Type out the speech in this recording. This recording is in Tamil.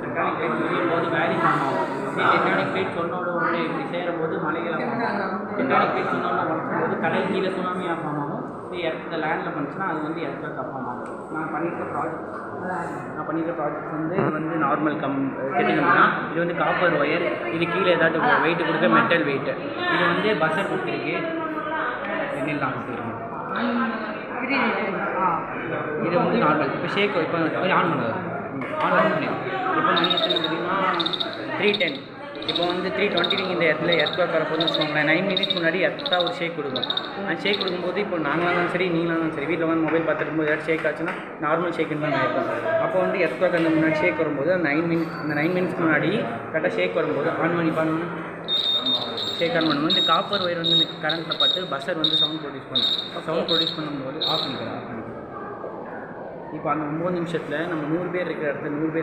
டெக்டானிக் பிளேட் செய்யும்போது வேலி ஃபார்ம் ஆகும். டெக்டானிக் பிளேட் சொன்னோட ஒன்று இப்படி செய்கிறபோது மலைகளை டெக்டானிக் பிளேட் சொன்னோட உடச்சும்போது கடல் கீழே சுனாமியாக ஃபார்ம் ஆகும். இந்த லேண்டில் பண்ணிச்சுன்னா அது வந்து எர்த்குவேக் ஃபார்ம் ஆகும். நான் பண்ணியிருக்க ப்ராஜெக்ட் வந்து இது வந்து நார்மல் கேட்டிங்கன்னா இது வந்து காப்பர் ஒயர், இது கீழே ஏதாச்சும் வெயிட் கொடுக்க மெட்டல் வெயிட்டு, இது வந்து பஸ்ஸர் கொடுத்துருக்கு, எண்ணெல்லாம் கொடுத்துருக்கு. இது வந்து நார்மல். இப்போ ஷேக் இப்போ ஆன் பண்ணுறது பண்ணிடும். இப்போ மணி எத்தனை பார்த்தீங்கன்னா 3:10. இப்போ வந்து 3:20 நீங்கள் இந்த இடத்துல எர்த்குவேக் வரப்போதுன்னு வச்சுக்கோங்களேன். 9 மினிட்ஸ் முன்னாடி எர்த்தாக ஒரு ஷேக் கொடுக்கும். அந்த ஷேக் கொடுக்கும்போது இப்போ நாங்களாக இருந்தாலும் சரி நீங்களாக இருந்தாலும் சரி வீட்டில் வந்து மொபைல் பார்த்துருக்கும்போது ஏதாவது ஷேக் ஆச்சுன்னா நார்மல் ஷேக்குன்னு தான் இருக்கும். அப்போ வந்து எர்த்குவேக் அந்த முன்னாடி ஷேக் வரும்போது அந்த 9 மினிட்ஸ்க்கு முன்னாடி கரெக்டாக ஷேக் வரும்போது ஆன் பண்ணணும். ஷேக் ஆன் பண்ணும்போது இந்த காப்பர் ஒயர் வந்து இந்த கரண்ட்டில் பட்டு பஸ்ஸர் வந்து சவுண்ட் ப்ரொடியூஸ் பண்ணும்போது ஆஃப் பண்ணிக்கலாம். இப்போ அந்த 9 நிமிஷத்தில் நம்ம 100 பேர் இருக்கிற இடத்துல 100 பேர்